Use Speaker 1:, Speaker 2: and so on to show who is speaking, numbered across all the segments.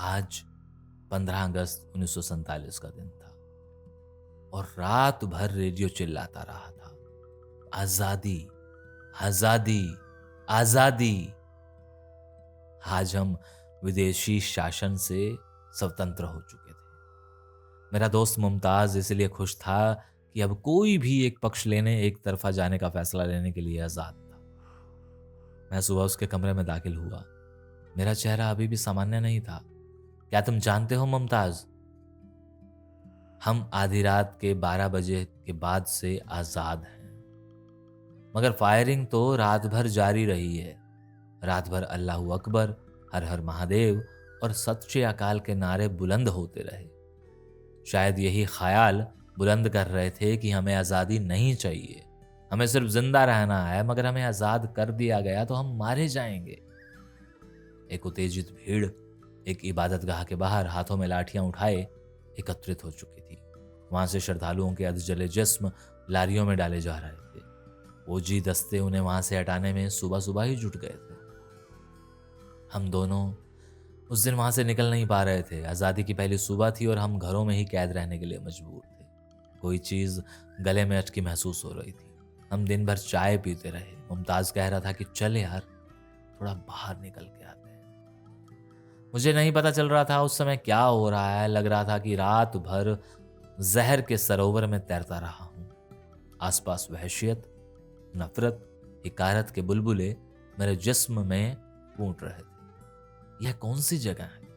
Speaker 1: आज 15 अगस्त 1947 का दिन था और रात भर रेडियो चिल्लाता रहा था, आजादी, आजादी, आजादी। आज हम विदेशी शासन से स्वतंत्र हो चुके थे। मेरा दोस्त मुमताज इसलिए खुश था कि अब कोई भी एक पक्ष लेने, एक तरफा जाने का फैसला लेने के लिए आजाद था। मैं सुबह उसके कमरे में दाखिल हुआ। मेरा चेहरा अभी भी सामान्य नहीं था। क्या तुम जानते हो मुमताज, हम आधी रात के 12 बजे के बाद से आजाद हैं, मगर फायरिंग तो रात भर जारी रही है। रात भर अल्लाहू अकबर, हर हर महादेव और सत श्री अकाल के नारे बुलंद होते रहे। शायद यही ख्याल बुलंद कर रहे थे कि हमें आज़ादी नहीं चाहिए, हमें सिर्फ जिंदा रहना है, मगर हमें आज़ाद कर दिया गया तो हम मारे जाएंगे। एक उत्तेजित भीड़ एक इबादतगाह के बाहर हाथों में लाठियां उठाए एकत्रित हो चुकी थी। वहां से श्रद्धालुओं के अधजले जिस्म लारियों में डाले जा रहे थे। फौजी दस्ते उन्हें वहां से हटाने में सुबह सुबह ही जुट गए थे। हम दोनों उस दिन वहां से निकल नहीं पा रहे थे। आज़ादी की पहली सुबह थी और हम घरों में ही कैद रहने के लिए मजबूर थे। कोई चीज़ गले में अटकी महसूस हो रही थी। हम दिन भर चाय पीते रहे। मुमताज़ कह रहा था कि चल यार, थोड़ा बाहर निकल के आते हैं। मुझे नहीं पता चल रहा था उस समय क्या हो रहा है। लग रहा था कि रात भर जहर के सरोवर में तैरता रहा हूं। आसपास वहशियत, नफरत, हिकारत के बुलबुले मेरे जिस्म में कूट रहे थे। यह कौन सी जगह है?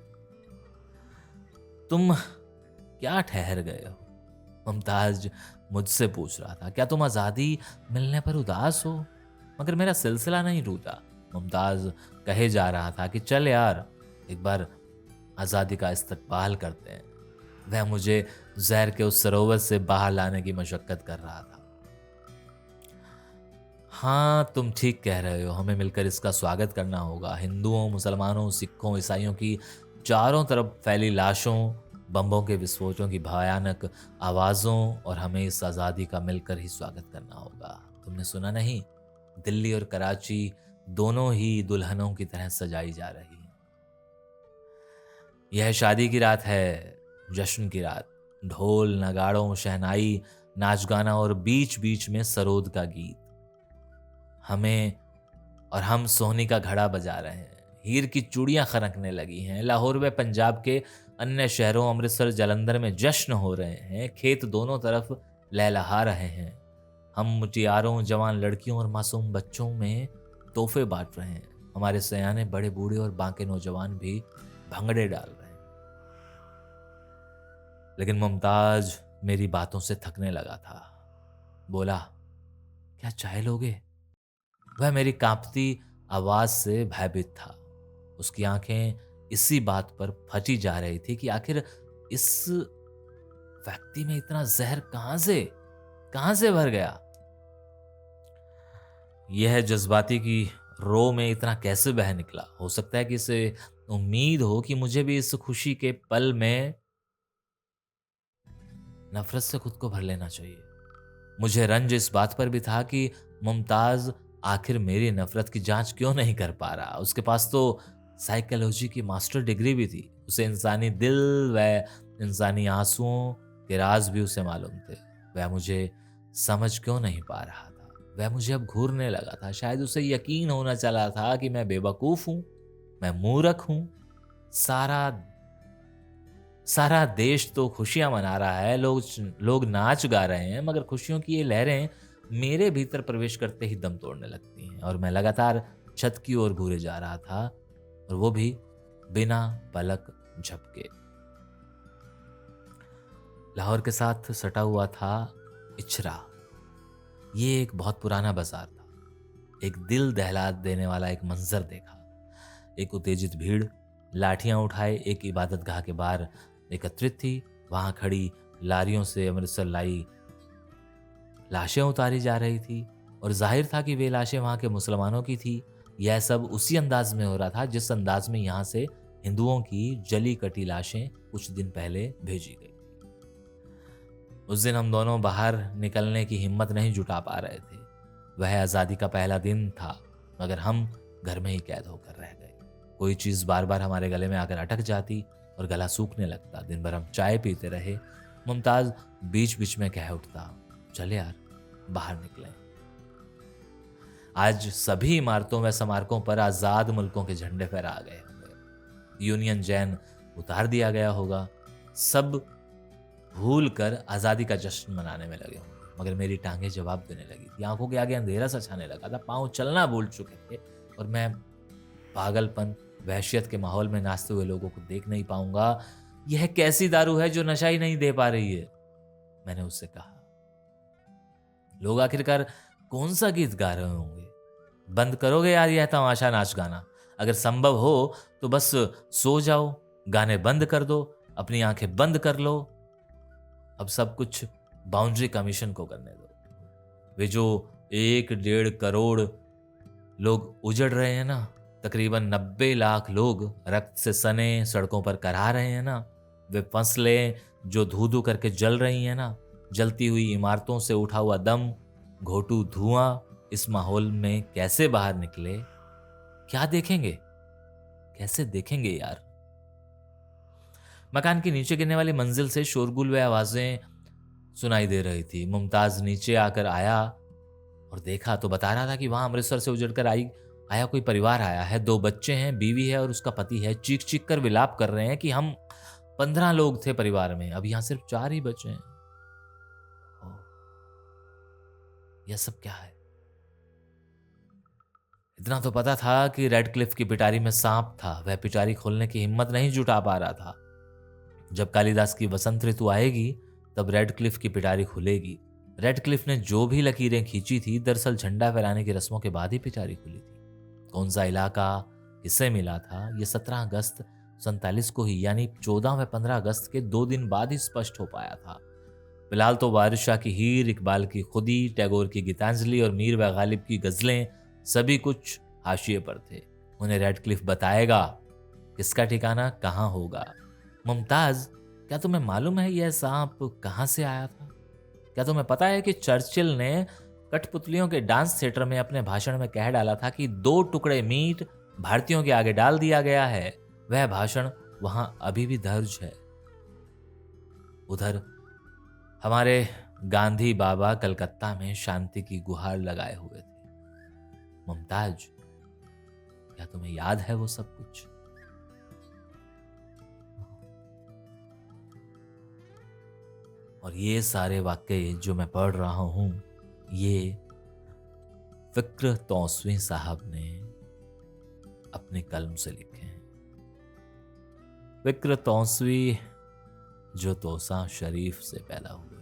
Speaker 1: तुम क्या ठहर गए हो? मुमताज मुझसे पूछ रहा था। क्या तुम आज़ादी मिलने पर उदास हो? मगर मेरा सिलसिला नहीं रूठा। मुमताज कहे जा रहा था कि चल यार, एक बार आज़ादी का इस्तकबाल करते हैं। वह मुझे जहर के उस सरोवर से बाहर लाने की मशक्कत कर रहा था। हाँ, तुम ठीक कह रहे हो, हमें मिलकर इसका स्वागत करना होगा। हिंदुओं, मुसलमानों, सिखों, ईसाइयों की चारों तरफ फैली लाशों, बम्बों के विस्फोटों की भयानक आवाज़ों और हमें इस आज़ादी का मिलकर ही स्वागत करना होगा। तुमने सुना नहीं, दिल्ली और कराची दोनों ही दुल्हनों की तरह सजाई जा रही हैं। यह शादी की रात है, जश्न की रात। ढोल, नगाड़ों, शहनाई, नाच गाना और बीच बीच में सरोद का गीत। हम सोहनी का घड़ा बजा रहे हैं। हीर की चूड़ियां खनकने लगी हैं। लाहौर व पंजाब के अन्य शहरों, अमृतसर, जालंधर में जश्न हो रहे हैं। खेत दोनों तरफ लहलहा रहे हैं। हम मुटियारों, जवान लड़कियों और मासूम बच्चों में तोहफे बांट रहे हैं। हमारे सयाने, बड़े बूढ़े और बांके नौजवान भी भंगड़े डाल रहे हैं। लेकिन मुमताज मेरी बातों से थकने लगा था। बोला, क्या चाय लोगे? वह मेरी कांपती आवाज से भयभीत था। उसकी आंखें इसी बात पर फटी जा रही थी कि आखिर इस व्यक्ति में इतना जहर कहां से भर गया। यह जज्बाती की रो में इतना कैसे बह निकला। हो सकता है कि इसे उम्मीद हो कि मुझे भी इस खुशी के पल में नफरत से खुद को भर लेना चाहिए। मुझे रंज इस बात पर भी था कि मुमताज आखिर मेरी नफरत की जांच क्यों नहीं कर पा रहा। उसके पास तो साइकोलॉजी की मास्टर डिग्री भी थी। उसे इंसानी दिल व इंसानी आंसुओं के राज भी उसे मालूम थे। वह मुझे समझ क्यों नहीं पा रहा था। वह मुझे अब घूरने लगा था। शायद उसे यकीन होना चला था कि मैं बेवकूफ हूं, मैं मूर्ख हूं। सारा सारा देश तो खुशियां मना रहा है, लोग नाच गा रहे हैं, मगर खुशियों की ये लहरें मेरे भीतर प्रवेश करते ही दम तोड़ने लगती हैं। और मैं लगातार छत की ओर घूरे जा रहा था, और वो भी बिना पलक झपके। लाहौर के साथ सटा हुआ था इचरा। ये एक बहुत पुराना बाजार था। एक दिल दहला देने वाला एक मंजर देखा। एक उत्तेजित भीड़ लाठियां उठाए एक इबादतगाह के बाहर एकत्रित थी। वहां खड़ी लारियों से अमृतसर लाई लाशें उतारी जा रही थी, और जाहिर था कि वे लाशें वहां के मुसलमानों की थी। यह सब उसी अंदाज में हो रहा था जिस अंदाज में यहां से हिंदुओं की जली कटी लाशें कुछ दिन पहले भेजी गई। उस दिन हम दोनों बाहर निकलने की हिम्मत नहीं जुटा पा रहे थे। वह आज़ादी का पहला दिन था, मगर हम घर में ही कैद होकर रह गए। कोई चीज़ बार बार हमारे गले में आकर अटक जाती और गला सूखने लगता। दिन भर हम चाय पीते रहे। मुमताज़ बीच बीच में कह उठता, चल यार बाहर निकलें। आज सभी इमारतों व स्मारकों पर आज़ाद मुल्कों के झंडे फहरा गए होंगे, यूनियन जैन उतार दिया गया होगा, सब भूल कर आज़ादी का जश्न मनाने में लगे होंगे। मगर मेरी टांगें जवाब देने लगी थी, आंखों के आगे अंधेरा सा छाने लगा था, पाँव चलना भूल चुके थे और मैं पागलपन वहशियत के माहौल में नाचते हुए लोगों को देख नहीं पाऊंगा। यह कैसी दारू है जो नशा ही नहीं दे पा रही है? मैंने उससे कहा। लोग आखिरकार कौन सा गीत गा रहे होंगे? बंद करोगे यार यह तमाशा नाच गाना? अगर संभव हो तो बस सो जाओ, गाने बंद कर दो, अपनी आंखें बंद कर लो। अब सब कुछ बाउंड्री कमीशन को करने दो। वे जो 1-1.5 करोड़ लोग उजड़ रहे हैं ना, तकरीबन 90 लाख लोग रक्त से सने सड़कों पर करा रहे हैं ना, वे फसलें जो धू धू करके जल रही हैं ना, जलती हुई इमारतों से उठा हुआ दम, घोटू धुआं, इस माहौल में कैसे बाहर निकले? क्या देखेंगे? कैसे देखेंगे यार? मकान के नीचे गिरने वाली मंजिल से शोरगुल व आवाजें सुनाई दे रही थी। मुमताज नीचे आकर आया और देखा तो बता रहा था कि वहां अमृतसर से उजड़कर आया कोई परिवार आया है, 2 बच्चे हैं, बीवी है और उसका पति है। चीख चीख कर विलाप कर रहे हैं कि हम 15 लोग थे परिवार में, अब यहां सिर्फ 4 ही बचे हैं। ओह, यह सब क्या है? इतना तो पता था कि रेड क्लिफ की पिटारी में सांप था, वह पिटारी खोलने की हिम्मत नहीं जुटा पा रहा था। जब कालिदास की बसंत ऋतु आएगी तब रेड क्लिफ की पिटारी खुलेगी। रेड क्लिफ ने जो भी लकीरें खींची थी दरअसल झंडा फहराने की रस्मों के बाद ही पिटारी खुली थी। कौन सा इलाका किससे मिला था ये 17 अगस्त 47 को ही, यानी 14 व 15 अगस्त के 2 दिन बाद ही स्पष्ट हो पाया था। फिलहाल तो वारिस शाह की हीर, इकबाल की खुदी, टैगोर की गीतांजलि और मीर व गालिब की गजलें सभी कुछ हाशिए पर थे। उन्हें रेड क्लिफ बताएगा किसका ठिकाना कहाँ होगा। मुमताज, क्या तुम्हें मालूम है यह सांप कहाँ से आया था? क्या तुम्हें पता है कि चर्चिल ने कठपुतलियों के डांस थिएटर में अपने भाषण में कह डाला था कि 2 टुकड़े मीट भारतीयों के आगे डाल दिया गया है? वह भाषण वहां अभी भी दर्ज है। उधर हमारे गांधी बाबा कलकत्ता में शांति की गुहार लगाए हुए थे। मुमताज, क्या तुम्हें याद है वो सब कुछ? और ये सारे वाक्य जो मैं पढ़ रहा हूं, ये फिक्र तौसवी साहब ने अपने कलम से लिखे हैं। फिक्र तौसवी जो तोसा शरीफ से पैदा हुए।